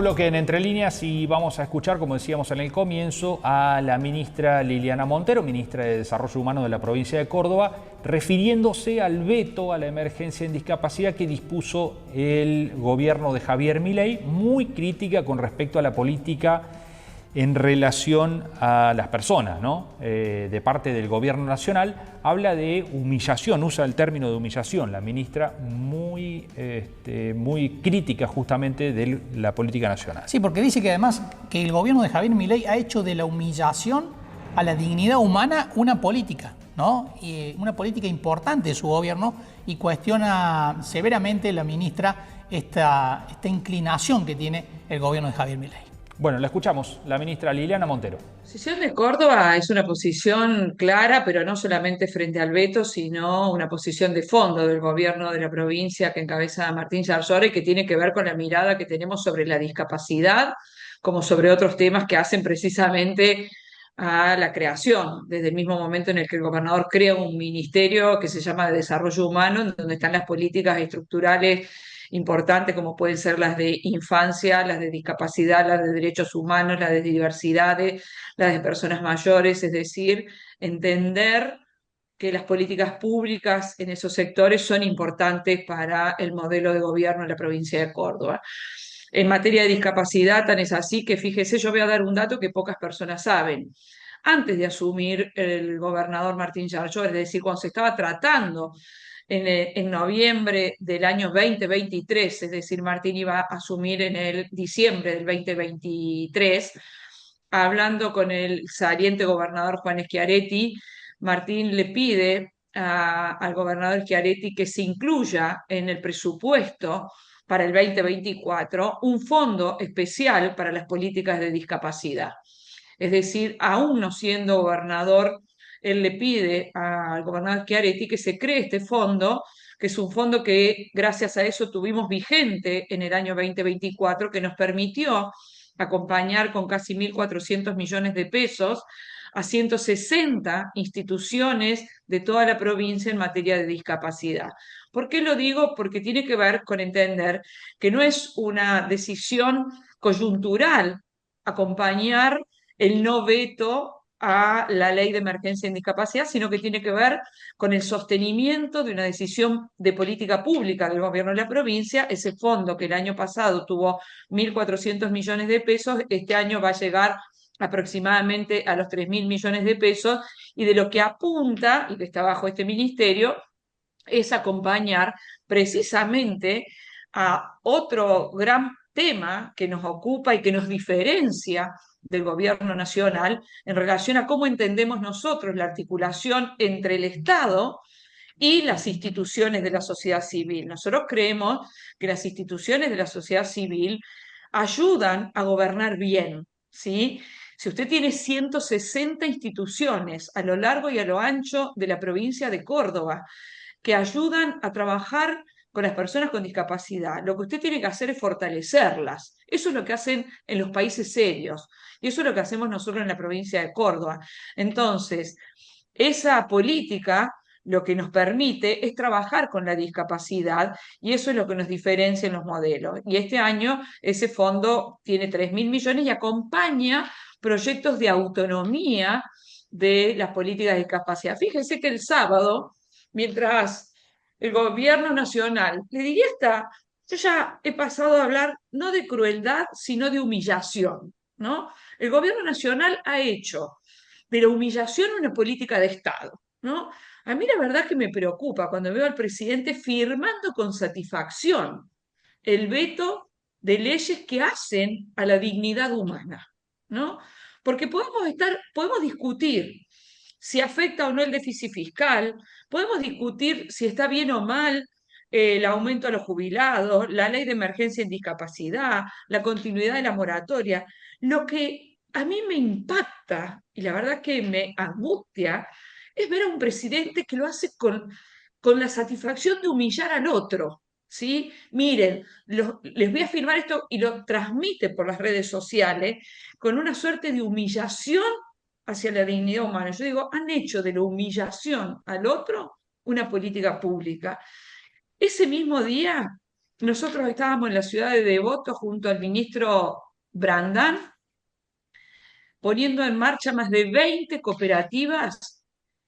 bloque en Entre Líneas y vamos a escuchar, como decíamos en el comienzo, a la ministra Liliana Montero, ministra de Desarrollo Humano de la provincia de Córdoba, refiriéndose al veto a la emergencia en discapacidad que dispuso el gobierno de Javier Milei, muy crítica con respecto a la política en relación a las personas, ¿no? De parte del gobierno nacional, habla de humillación, usa el término de humillación, la ministra muy crítica justamente de la política nacional. Sí, porque dice que además que el gobierno de Javier Milei ha hecho de la humillación a la dignidad humana una política, ¿no? Y una política importante de su gobierno, y cuestiona severamente la ministra esta inclinación que tiene el gobierno de Javier Milei. Bueno, la escuchamos, la ministra Liliana Montero. La posición de Córdoba es una posición clara, pero no solamente frente al veto, sino una posición de fondo del gobierno de la provincia que encabeza Martín Yarlora y que tiene que ver con la mirada que tenemos sobre la discapacidad, como sobre otros temas que hacen precisamente a la creación, desde el mismo momento en el que el gobernador crea un ministerio que se llama de Desarrollo Humano, en donde están las políticas estructurales importantes como pueden ser las de infancia, las de discapacidad, las de derechos humanos, las de diversidades, las de personas mayores, es decir, entender que las políticas públicas en esos sectores son importantes para el modelo de gobierno de la provincia de Córdoba. En materia de discapacidad, tan es así que, fíjese, yo voy a dar un dato que pocas personas saben. Antes de asumir el gobernador Martín Yarlora, es decir, cuando se estaba tratando en noviembre del año 2023, es decir, Martín iba a asumir en el diciembre del 2023, hablando con el saliente gobernador Juan Schiaretti, Martín le pide al gobernador Schiaretti que se incluya en el presupuesto para el 2024 un fondo especial para las políticas de discapacidad. Es decir, aún no siendo gobernador, él le pide al gobernador Schiaretti que se cree este fondo, que es un fondo que gracias a eso tuvimos vigente en el año 2024, que nos permitió acompañar con casi 1.400 millones de pesos a 160 instituciones de toda la provincia en materia de discapacidad. ¿Por qué lo digo? Porque tiene que ver con entender que no es una decisión coyuntural acompañar el no veto a la ley de emergencia en discapacidad, sino que tiene que ver con el sostenimiento de una decisión de política pública del gobierno de la provincia. Ese fondo que el año pasado tuvo 1.400 millones de pesos, este año va a llegar aproximadamente a los 3.000 millones de pesos, y de lo que apunta, y que está bajo este ministerio, es acompañar precisamente a otro gran tema que nos ocupa y que nos diferencia del gobierno nacional en relación a cómo entendemos nosotros la articulación entre el Estado y las instituciones de la sociedad civil. Nosotros creemos que las instituciones de la sociedad civil ayudan a gobernar bien, ¿sí? Si usted tiene 160 instituciones a lo largo y a lo ancho de la provincia de Córdoba que ayudan a trabajar con las personas con discapacidad, lo que usted tiene que hacer es fortalecerlas. Eso es lo que hacen en los países serios y eso es lo que hacemos nosotros en la provincia de Córdoba. Entonces, esa política lo que nos permite es trabajar con la discapacidad, y eso es lo que nos diferencia en los modelos. Y este año ese fondo tiene 3.000 millones y acompaña proyectos de autonomía de las políticas de discapacidad. Fíjense que el sábado, mientras el gobierno nacional, le diría hasta, yo ya he pasado a hablar no de crueldad, sino de humillación, ¿no? El gobierno nacional ha hecho de la humillación una política de Estado, ¿no? A mí la verdad que me preocupa cuando veo al presidente firmando con satisfacción el veto de leyes que hacen a la dignidad humana, ¿no? Porque podemos discutir si afecta o no el déficit fiscal, podemos discutir si está bien o mal el aumento a los jubilados, la ley de emergencia en discapacidad, la continuidad de la moratoria. Lo que a mí me impacta, y la verdad que me angustia, es ver a un presidente que lo hace con la satisfacción de humillar al otro, ¿sí? Miren, les voy a firmar esto, y lo transmite por las redes sociales con una suerte de humillación hacia la dignidad humana. Yo digo, han hecho de la humillación al otro una política pública. Ese mismo día nosotros estábamos en la ciudad de Devoto junto al ministro Brandán, poniendo en marcha más de 20 cooperativas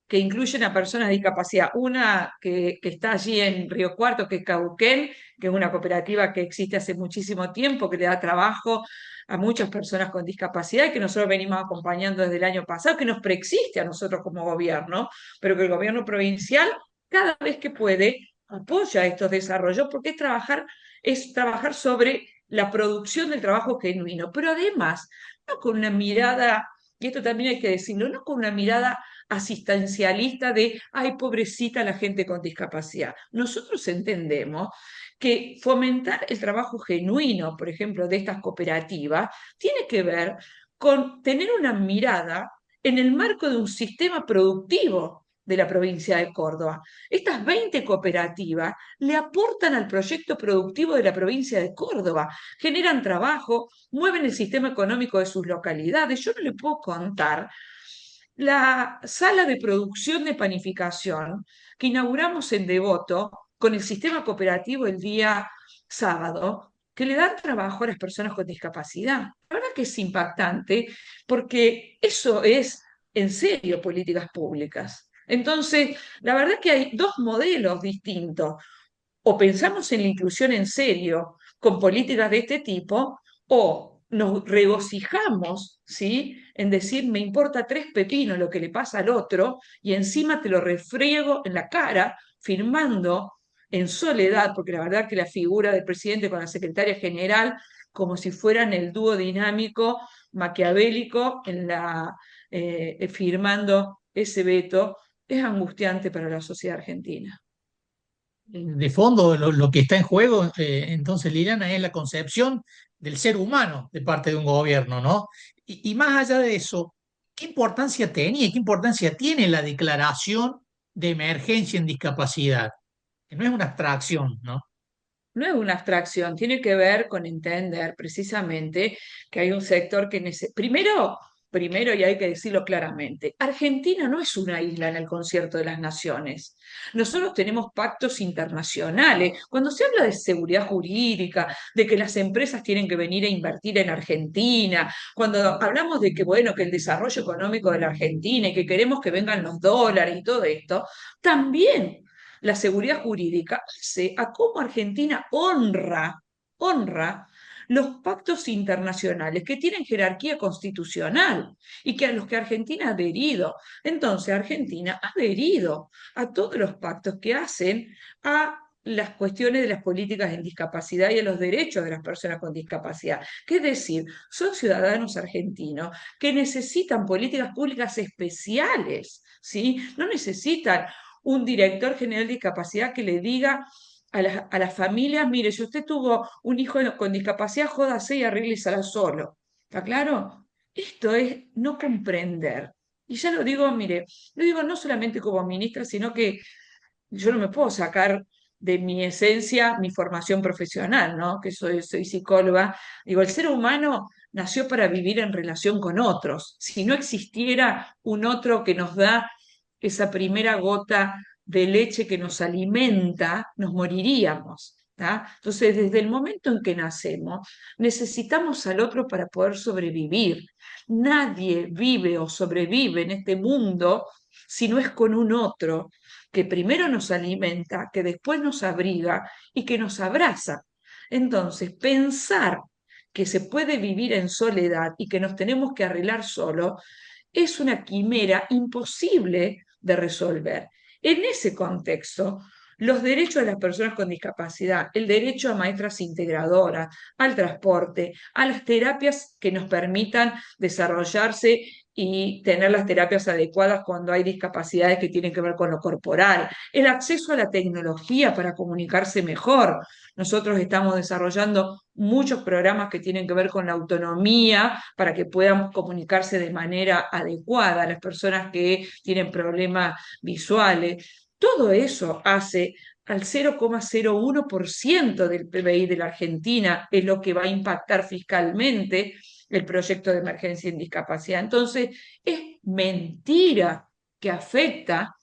que incluyen a personas de discapacidad. Una que está allí en Río Cuarto, que es Cauquén, que es una cooperativa que existe hace muchísimo tiempo, que le da trabajo a muchas personas con discapacidad y que nosotros venimos acompañando desde el año pasado, que nos preexiste a nosotros como gobierno, pero que el gobierno provincial, cada vez que puede, apoya estos desarrollos porque es trabajar sobre la producción del trabajo genuino, pero además, no con una mirada, y esto también hay que decirlo, no con una mirada asistencialista de, ay, pobrecita la gente con discapacidad. Nosotros entendemos que fomentar el trabajo genuino, por ejemplo, de estas cooperativas, tiene que ver con tener una mirada en el marco de un sistema productivo de la provincia de Córdoba. Estas 20 cooperativas le aportan al proyecto productivo de la provincia de Córdoba, generan trabajo, mueven el sistema económico de sus localidades. Yo no le puedo contar la sala de producción de panificación que inauguramos en Devoto con el sistema cooperativo el día sábado, que le dan trabajo a las personas con discapacidad. La verdad que es impactante porque eso es en serio políticas públicas. Entonces, la verdad que hay dos modelos distintos. O pensamos en la inclusión en serio con políticas de este tipo, o nos regocijamos, ¿sí? En decir, me importa tres pepinos lo que le pasa al otro, y encima te lo refriego en la cara, firmando en soledad, porque la verdad que la figura del presidente con la secretaria general, como si fueran el dúo dinámico maquiavélico firmando ese veto, es angustiante para la sociedad argentina. De fondo, lo que está en juego, entonces, Liliana, es la concepción del ser humano de parte de un gobierno, ¿no? Y más allá de eso, ¿qué importancia tenía y qué importancia tiene la declaración de emergencia en discapacidad? Que no es una abstracción, ¿no? No es una abstracción, tiene que ver con entender precisamente que hay un sector que necesita. Primero, y hay que decirlo claramente, Argentina no es una isla en el concierto de las naciones. Nosotros tenemos pactos internacionales. Cuando se habla de seguridad jurídica, de que las empresas tienen que venir a invertir en Argentina, cuando hablamos de que, bueno, que el desarrollo económico de la Argentina y que queremos que vengan los dólares y todo esto, también la seguridad jurídica hace a cómo Argentina honra los pactos internacionales que tienen jerarquía constitucional y que a los que Argentina ha adherido. Entonces, Argentina ha adherido a todos los pactos que hacen a las cuestiones de las políticas en discapacidad y a los derechos de las personas con discapacidad. Que es decir, son ciudadanos argentinos que necesitan políticas públicas especiales, ¿sí? No necesitan un director general de discapacidad que le diga a las familias, mire, si usted tuvo un hijo con discapacidad, jódase y arréglesela solo. ¿Está claro? Esto es no comprender. Y ya lo digo, mire, lo digo no solamente como ministra, sino que yo no me puedo sacar de mi esencia mi formación profesional, ¿no? Que soy psicóloga. Digo, el ser humano nació para vivir en relación con otros. Si no existiera un otro que nos da esa primera gota de leche que nos alimenta, nos moriríamos. ¿Tá? Entonces, desde el momento en que nacemos, necesitamos al otro para poder sobrevivir. Nadie vive o sobrevive en este mundo si no es con un otro que primero nos alimenta, que después nos abriga y que nos abraza. Entonces, pensar que se puede vivir en soledad y que nos tenemos que arreglar solo es una quimera imposible de resolver. En ese contexto, los derechos de las personas con discapacidad, el derecho a maestras integradoras, al transporte, a las terapias que nos permitan desarrollarse y tener las terapias adecuadas cuando hay discapacidades que tienen que ver con lo corporal, el acceso a la tecnología para comunicarse mejor. Nosotros estamos desarrollando muchos programas que tienen que ver con la autonomía para que puedan comunicarse de manera adecuada a las personas que tienen problemas visuales. Todo eso hace al 0,01% del PBI de la Argentina, es lo que va a impactar fiscalmente el proyecto de emergencia en discapacidad. Entonces, es mentira que afecta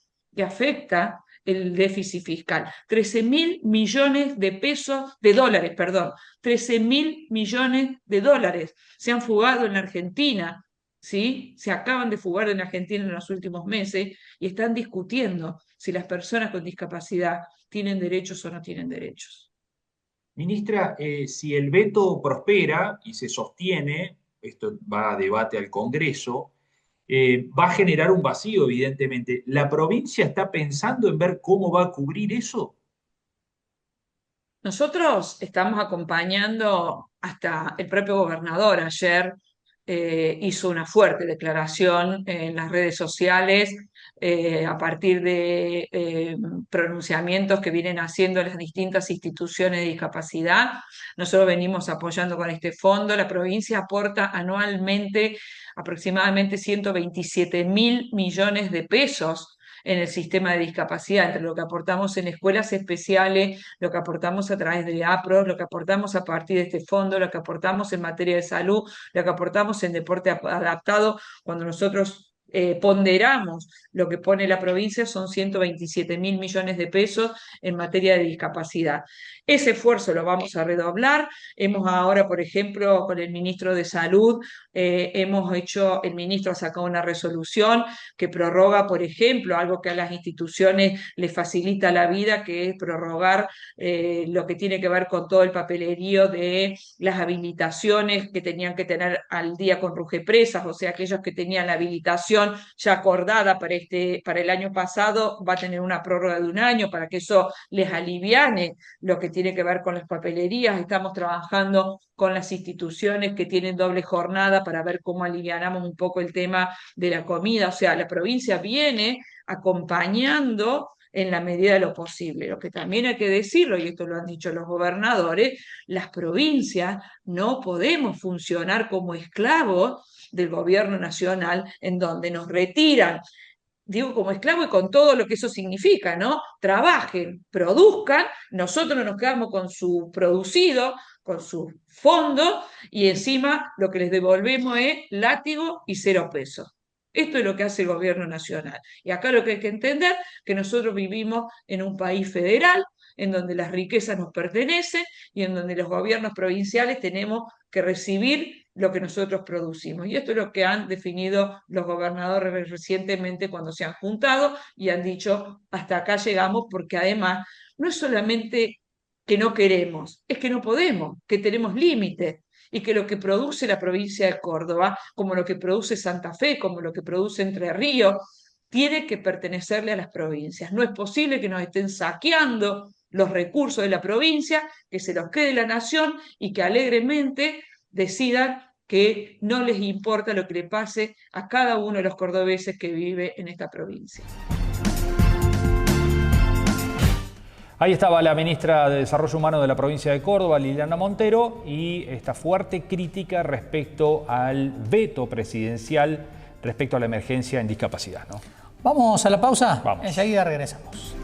el déficit fiscal. 13.000 millones de pesos, de dólares, perdón, 13.000 millones de dólares se han fugado en la Argentina, ¿sí? Se acaban de fugar en Argentina en los últimos meses y están discutiendo si las personas con discapacidad tienen derechos o no tienen derechos. Ministra, si el veto prospera y se sostiene, esto va a debate al Congreso, va a generar un vacío, evidentemente. ¿La provincia está pensando en ver cómo va a cubrir eso? Nosotros estamos acompañando hasta el propio gobernador ayer hizo una fuerte declaración en las redes sociales a partir de pronunciamientos que vienen haciendo las distintas instituciones de discapacidad. Nosotros venimos apoyando con este fondo. La provincia aporta anualmente aproximadamente 127.000 millones de pesos en el sistema de discapacidad, entre lo que aportamos en escuelas especiales, lo que aportamos a través de APRO, lo que aportamos a partir de este fondo, lo que aportamos en materia de salud, lo que aportamos en deporte adaptado. Cuando nosotros ponderamos lo que pone la provincia, son 127.000 millones de pesos en materia de discapacidad. Ese esfuerzo lo vamos a redoblar. Hemos ahora, por ejemplo, con el ministro de Salud, el ministro ha sacado una resolución que prorroga, por ejemplo, algo que a las instituciones les facilita la vida, que es prorrogar lo que tiene que ver con todo el papelerío de las habilitaciones que tenían que tener al día con Rugepresas, o sea, aquellos que tenían la habilitación ya acordada para el año pasado, va a tener una prórroga de un año para que eso les aliviane lo que tiene que ver con las papelerías. Estamos trabajando con las instituciones que tienen doble jornada para ver cómo alivianamos un poco el tema de la comida. O sea, la provincia viene acompañando en la medida de lo posible. Lo que también hay que decirlo, y esto lo han dicho los gobernadores, las provincias no podemos funcionar como esclavos del gobierno nacional, en donde nos retiran, digo como esclavo y con todo lo que eso significa, ¿no? Trabajen, produzcan, nosotros nos quedamos con su producido, con su fondo, y encima lo que les devolvemos es látigo y 0 pesos. Esto es lo que hace el gobierno nacional. Y acá lo que hay que entender que nosotros vivimos en un país federal, en donde las riquezas nos pertenecen y en donde los gobiernos provinciales tenemos que recibir lo que nosotros producimos. Y esto es lo que han definido los gobernadores recientemente cuando se han juntado y han dicho, hasta acá llegamos, porque además no es solamente que no queremos, es que no podemos, que tenemos límites y que lo que produce la provincia de Córdoba, como lo que produce Santa Fe, como lo que produce Entre Ríos, tiene que pertenecerle a las provincias. No es posible que nos estén saqueando los recursos de la provincia, que se los quede la nación y que alegremente decidan que no les importa lo que le pase a cada uno de los cordobeses que vive en esta provincia. Ahí estaba la ministra de Desarrollo Humano de la provincia de Córdoba, Liliana Montero, y esta fuerte crítica respecto al veto presidencial respecto a la emergencia en discapacidad, ¿no? Vamos a la pausa. Vamos. Enseguida regresamos.